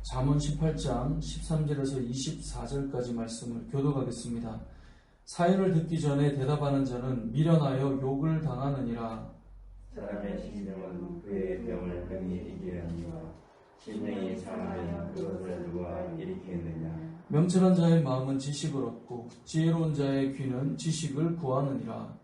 잠언 18장 13절에서 24절까지 말씀을 교독하겠습니다. 사연을 듣기 전에 대답하는 자는 미련하여 욕을 당하느니라. 사람의 신령은 그의 병을 능히 이기려니와 신령이 상하면 그것을 누가 일으키느냐. 명철한 자의 마음은 지식을 얻고 지혜로운 자의 귀는 지식을 구하느니라.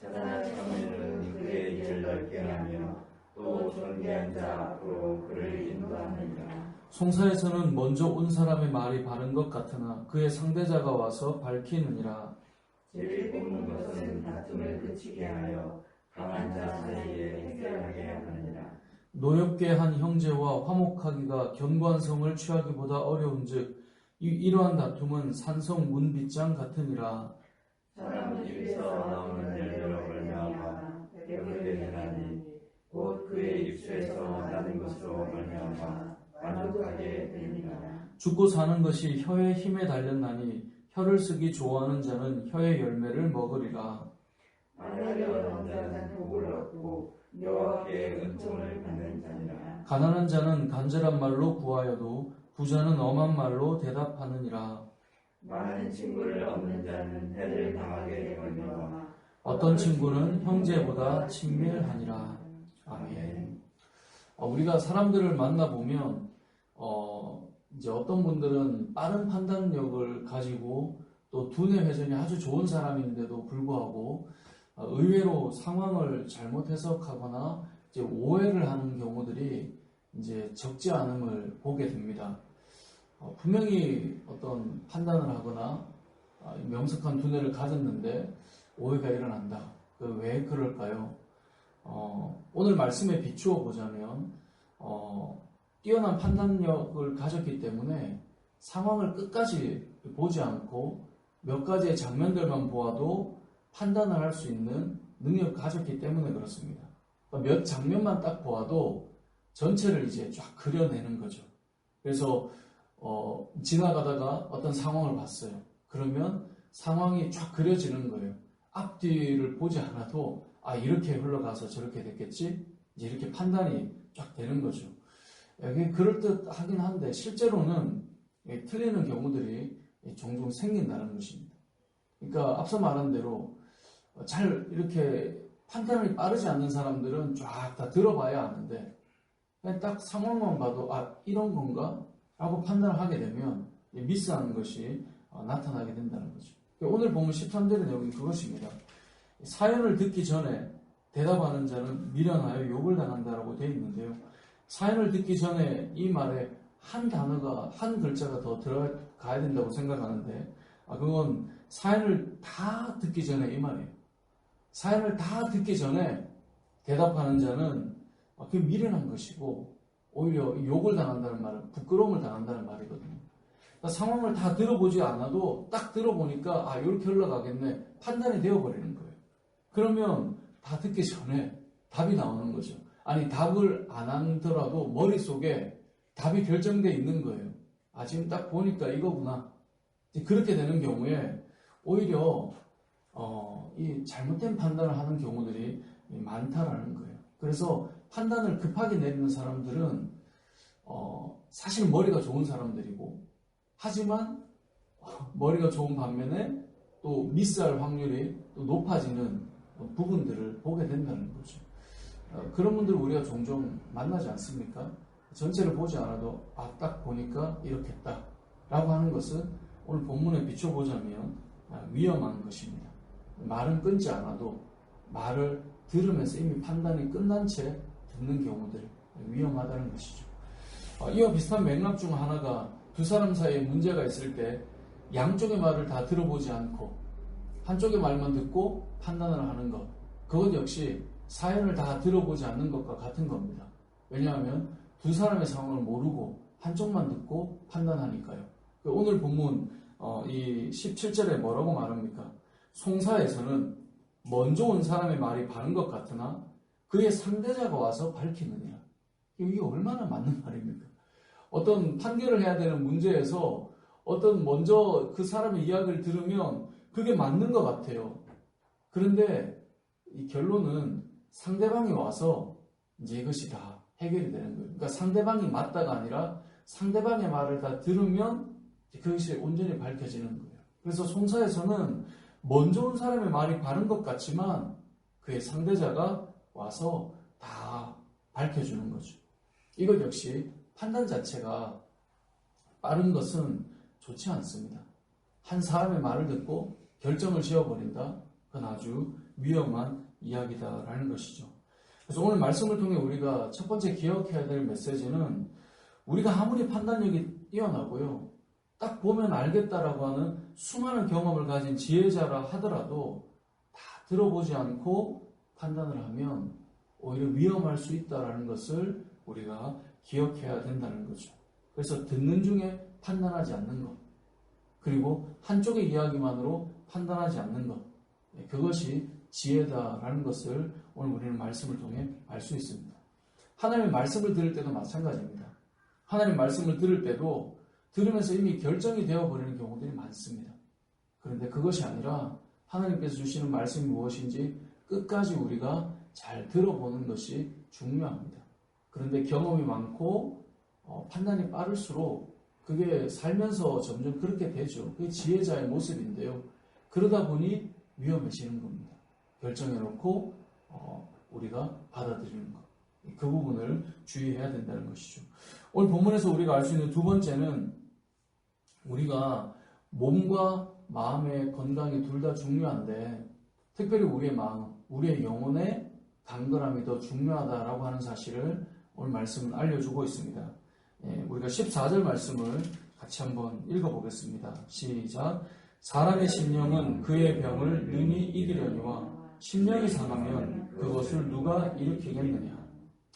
사단의 참회는 그의 길을 넓게 하며 또 존귀한 자 앞으로 그를 인도하느니라. 송사에서는 먼저 온 사람의 말이 바른 것 같으나 그의 상대자가 와서 밝히느니라. 제일 뽑는 것은 다툼을 그치게 하여 강한 자 사이에 해결하게 하느니라. 노엽게 한 형제와 화목하기가 견고한 성을 취하기보다 어려운즉 이러한 다툼은 산성 문빗장 같으니라. 사람 입에서 나오는 열매로 말미암아 배부르게 되나니 곧 그의 입술에서 나는 것으로 말미암아 만족하게 되니라. 죽고 사는 것이 혀의 힘에 달렸나니 혀를 쓰기 좋아하는 자는 혀의 열매를 먹으리라. 말하려는 자는 복을 얻고 여호와께 은총을 받는 자니라. 가난한 자는 간절한 말로 구하여도 부자는 엄한 말로 대답하느니라. 많은 친구를 얻는 자는 해를 당하게 되거니와 어떤 친구는 형제보다 친밀하니라. 아멘. 우리가 사람들을 만나보면 이제 어떤 분들은 빠른 판단력을 가지고 또 두뇌 회전이 아주 좋은 사람인데도 불구하고 의외로 상황을 잘못 해석하거나 이제 오해를 하는 경우들이 이제 적지 않음을 보게 됩니다. 분명히 어떤 판단을 하거나 명석한 두뇌를 가졌는데 오해가 일어난다. 왜 그럴까요? 오늘 말씀에 비추어 보자면 뛰어난 판단력을 가졌기 때문에 상황을 끝까지 보지 않고 몇 가지의 장면들만 보아도 판단을 할 수 있는 능력을 가졌기 때문에 그렇습니다. 몇 장면만 딱 보아도 전체를 이제 쫙 그려내는 거죠. 그래서 지나가다가 어떤 상황을 봤어요. 그러면 상황이 쫙 그려지는 거예요. 앞뒤를 보지 않아도 이렇게 흘러가서 저렇게 됐겠지? 이제 이렇게 판단이 쫙 되는 거죠. 이게 그럴듯하긴 한데 실제로는 틀리는 경우들이 종종 생긴다는 것입니다. 그러니까 앞서 말한 대로 잘 이렇게 판단이 빠르지 않는 사람들은 쫙 다 들어봐야 아는데 그냥 딱 상황만 봐도 이런 건가? 라고 판단을 하게 되면 미스하는 것이 나타나게 된다는 거죠. 오늘 보면 13절의 내용이 그것입니다. 사연을 듣기 전에 대답하는 자는 미련하여 욕을 당한다라고 되어 있는데요. 사연을 듣기 전에 이 말에 한 단어가, 한 글자가 더 들어가야 된다고 생각하는데 그건 사연을 다 듣기 전에 이 말이에요. 사연을 다 듣기 전에 대답하는 자는 그게 미련한 것이고 오히려 욕을 당한다는 말은 부끄러움을 당한다는 말이거든요. 그러니까 상황을 다 들어보지 않아도 딱 들어보니까 이렇게 흘러가겠네 판단이 되어버리는 거예요. 그러면 다 듣기 전에 답이 나오는 거죠. 답을 안 하더라도 머릿속에 답이 결정되어 있는 거예요. 지금 딱 보니까 이거구나. 그렇게 되는 경우에 오히려 이 잘못된 판단을 하는 경우들이 많다라는 거예요. 그래서 판단을 급하게 내리는 사람들은 사실 머리가 좋은 사람들이고 하지만 머리가 좋은 반면에 또 미스할 확률이 또 높아지는 부분들을 보게 된다는 거죠. 그런 분들을 우리가 종종 만나지 않습니까? 전체를 보지 않아도 딱 보니까 이렇겠다 라고 하는 것은 오늘 본문에 비춰보자면 위험한 것입니다. 말은 끊지 않아도 말을 들으면서 이미 판단이 끝난 채 듣는 경우들 위험하다는 것이죠. 이와 비슷한 맥락 중 하나가 두 사람 사이에 문제가 있을 때 양쪽의 말을 다 들어보지 않고 한쪽의 말만 듣고 판단을 하는 것, 그것 역시 사연을 다 들어보지 않는 것과 같은 겁니다. 왜냐하면 두 사람의 상황을 모르고 한쪽만 듣고 판단하니까요. 오늘 본문 이 17절에 뭐라고 말합니까? 송사에서는 먼저 온 사람의 말이 바른 것 같으나 그의 상대자가 와서 밝히느니라. 이게 얼마나 맞는 말입니까? 어떤 판결을 해야 되는 문제에서 먼저 그 사람의 이야기를 들으면 그게 맞는 것 같아요. 그런데 이 결론은 상대방이 와서 이제 이것이 다 해결이 되는 거예요. 그러니까 상대방이 맞다가 아니라 상대방의 말을 다 들으면 그것이 온전히 밝혀지는 거예요. 그래서 송사에서는 먼저 온 사람의 말이 바른 것 같지만 그의 상대자가 와서 다 밝혀주는 거죠. 이것 역시 판단 자체가 빠른 것은 좋지 않습니다. 한 사람의 말을 듣고 결정을 지어버린다? 그건 아주 위험한 이야기다라는 것이죠. 그래서 오늘 말씀을 통해 우리가 첫 번째 기억해야 될 메시지는 우리가 아무리 판단력이 뛰어나고요. 딱 보면 알겠다라고 하는 수많은 경험을 가진 지혜자라 하더라도 다 들어보지 않고 판단을 하면 오히려 위험할 수 있다는 것을 우리가 기억해야 된다는 거죠. 그래서 듣는 중에 판단하지 않는 것, 그리고 한쪽의 이야기만으로 판단하지 않는 것, 그것이 지혜다라는 것을 오늘 우리는 말씀을 통해 알 수 있습니다. 하나님의 말씀을 들을 때도 마찬가지입니다. 하나님의 말씀을 들을 때도 들으면서 이미 결정이 되어버리는 경우들이 많습니다. 그런데 그것이 아니라 하나님께서 주시는 말씀이 무엇인지 끝까지 우리가 잘 들어보는 것이 중요합니다. 그런데 경험이 많고 판단이 빠를수록 그게 살면서 점점 그렇게 되죠. 그게 지혜자의 모습인데요. 그러다 보니 위험해지는 겁니다. 결정해놓고 우리가 받아들이는 것. 그 부분을 주의해야 된다는 것이죠. 오늘 본문에서 우리가 알 수 있는 두 번째는 우리가 몸과 마음의 건강이 둘 다 중요한데 특별히 우리의 마음, 우리의 영혼의 강건함이 더 중요하다라고 하는 사실을 오늘 말씀은 알려주고 있습니다. 우리가 14절 말씀을 같이 한번 읽어보겠습니다. 시작. 사람의 심령은 그의 병을 능히 이기려니와 심령이 상하면 그것을 누가 일으키겠느냐.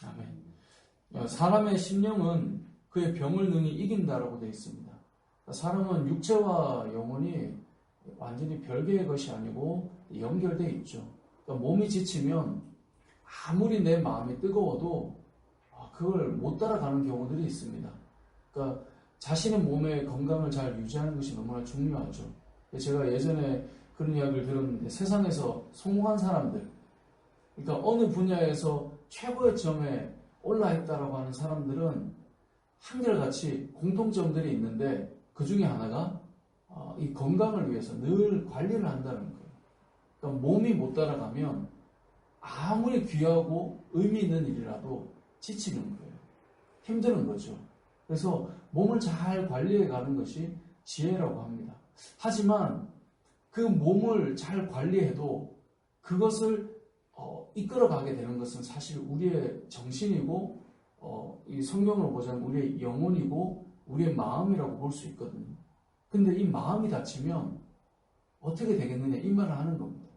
아멘. 사람의 심령은 그의 병을 능히 이긴다라고 되어 있습니다. 사람은 육체와 영혼이 완전히 별개의 것이 아니고 연결되어 있죠. 그러니까 몸이 지치면 아무리 내 마음이 뜨거워도 그걸 못 따라가는 경우들이 있습니다. 그러니까 자신의 몸의 건강을 잘 유지하는 것이 너무나 중요하죠. 제가 예전에 그런 이야기를 들었는데 세상에서 성공한 사람들, 그러니까 어느 분야에서 최고의 점에 올라있다라고 하는 사람들은 한결같이 공통점들이 있는데 그 중에 하나가 이 건강을 위해서 늘 관리를 한다는 거예요. 그러니까 몸이 못 따라가면 아무리 귀하고 의미 있는 일이라도 지치는 거예요. 힘드는 거죠. 그래서 몸을 잘 관리해 가는 것이 지혜라고 합니다. 하지만 그 몸을 잘 관리해도 그것을 이끌어가게 되는 것은 사실 우리의 정신이고 이 성경으로 보자면 우리의 영혼이고 우리의 마음이라고 볼 수 있거든요. 근데 이 마음이 다치면 어떻게 되겠느냐 이 말을 하는 겁니다.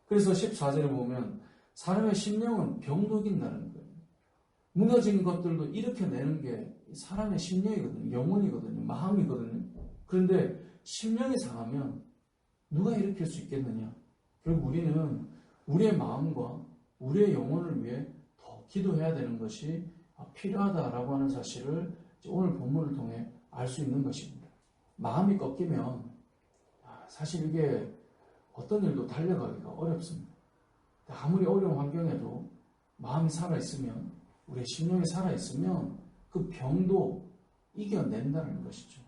그래서 14절에 보면 사람의 심령은 병독인다는 거예요. 무너진 것들도 일으켜내는 게 사람의 심령이거든요. 영혼이거든요. 마음이거든요. 그런데 심령이 상하면 누가 일으킬 수 있겠느냐? 결국 우리는 우리의 마음과 우리의 영혼을 위해 더 기도해야 되는 것이 필요하다라고 하는 사실을 오늘 본문을 통해 알 수 있는 것입니다. 마음이 꺾이면 사실 이게 어떤 일도 달려가기가 어렵습니다. 아무리 어려운 환경에도 마음이 살아있으면 우리의 심령이 살아있으면 그 병도 이겨낸다는 것이죠.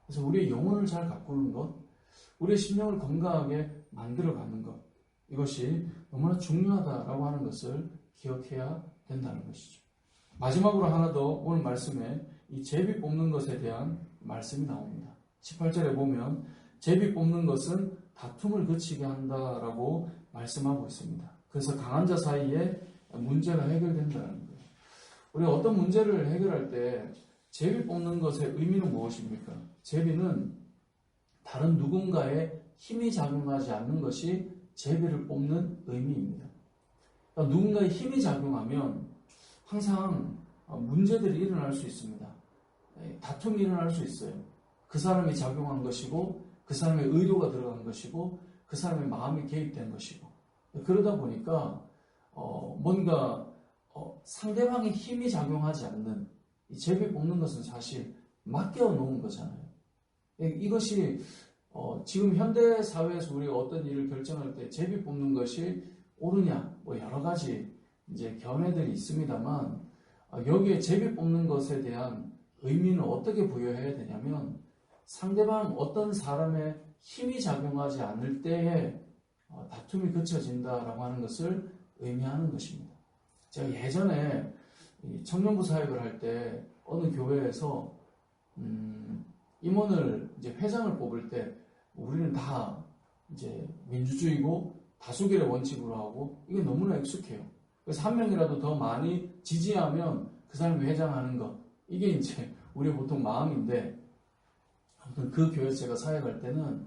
그래서 우리의 영혼을 잘 가꾸는 것, 우리의 심령을 건강하게 만들어가는 것, 이것이 너무나 중요하다라고 하는 것을 기억해야 된다는 것이죠. 마지막으로 하나 더 오늘 말씀에 이 제비 뽑는 것에 대한 말씀이 나옵니다. 18절에 보면 제비 뽑는 것은 다툼을 그치게 한다라고 말씀하고 있습니다. 그래서 강한 자 사이에 문제가 해결된다는 거예요. 우리가 어떤 문제를 해결할 때 제비 뽑는 것의 의미는 무엇입니까? 제비는 다른 누군가의 힘이 작용하지 않는 것이 제비를 뽑는 의미입니다. 그러니까 누군가의 힘이 작용하면 항상 문제들이 일어날 수 있습니다. 다툼이 일어날 수 있어요. 그 사람이 작용한 것이고 그 사람의 의도가 들어간 것이고 그 사람의 마음이 개입된 것이고 그러다 보니까 뭔가 상대방의 힘이 작용하지 않는 이 제비 뽑는 것은 사실 맡겨 놓은 거잖아요. 이것이 지금 현대 사회에서 우리가 어떤 일을 결정할 때 제비 뽑는 것이 옳으냐 뭐 여러 가지 이제 견해들이 있습니다만 여기에 제비 뽑는 것에 대한 의미는 어떻게 부여해야 되냐면 상대방 어떤 사람의 힘이 작용하지 않을 때에 다툼이 그쳐진다라고 하는 것을 의미하는 것입니다. 제가 예전에 이 청년부 사역을 할 때 어느 교회에서 임원을 이제 회장을 뽑을 때 우리는 다 이제 민주주의고 다수결의 원칙으로 하고 이게 너무나 익숙해요. 그래서 한 명이라도 더 많이 지지하면 그 사람이 회장하는 것 이게 이제 우리의 보통 마음인데 아무튼 그 교회에서 제가 사역할 때는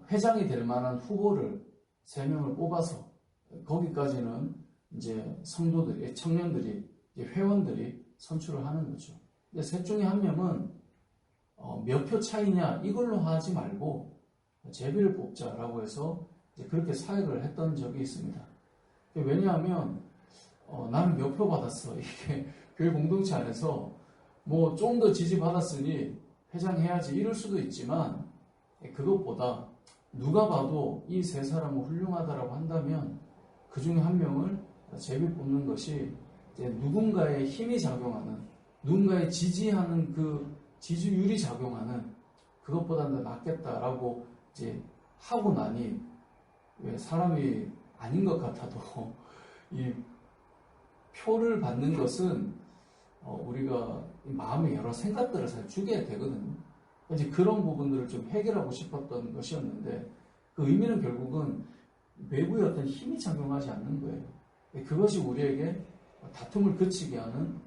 회장이 될 만한 후보를 3명을 뽑아서 거기까지는 이제 성도들이 청년들이 회원들이 선출을 하는 거죠. 근데 셋 중에 한 명은 몇 표 차이냐 이걸로 하지 말고 제비를 뽑자라고 해서 이제 그렇게 사역을 했던 적이 있습니다. 왜냐하면 나는 몇 표 받았어 이게 교회 공동체 안에서 뭐 좀 더 지지 받았으니 회장해야지 이럴 수도 있지만 그것보다 누가 봐도 이 3사람은 훌륭하다라고 한다면 그 중에 한 명을 제비 뽑는 것이 이제 누군가의 힘이 작용하는 누군가의 지지하는 그 지지율이 작용하는 그것보다는 더 낫겠다라고 이제 하고 나니 왜 사람이 아닌 것 같아도 이 표를 받는 것은 우리가 마음의 여러 생각들을 잘 주게 되거든요. 이제 그런 부분들을 좀 해결하고 싶었던 것이었는데 그 의미는 결국은 외부의 어떤 힘이 작용하지 않는 거예요. 그것이 우리에게 다툼을 그치게 하는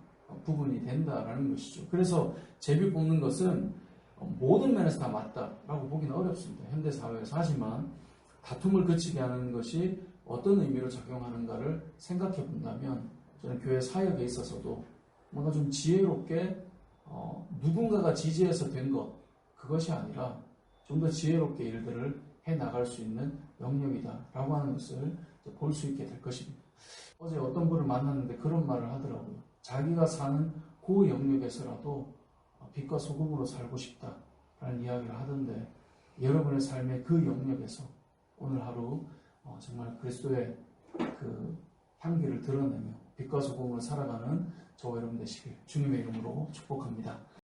부분이 된다라는 것이죠. 그래서 제비 뽑는 것은 모든 면에서 다 맞다라고 보기는 어렵습니다. 현대사회에서. 하지만 다툼을 그치게 하는 것이 어떤 의미로 작용하는가를 생각해 본다면 저는 교회 사역에 있어서도 뭔가 좀 지혜롭게 누군가가 지지해서 된 것 그것이 아니라 좀 더 지혜롭게 일들을 해나갈 수 있는 영역이다라고 하는 것을 볼 수 있게 될 것입니다. 어제 어떤 분을 만났는데 그런 말을 하더라고요. 자기가 사는 그 영역에서라도 빛과 소금으로 살고 싶다라는 이야기를 하던데 여러분의 삶의 그 영역에서 오늘 하루 정말 그리스도의 그 향기를 드러내며 빛과 소금으로 살아가는 저와 여러분 되시길 주님의 이름으로 축복합니다.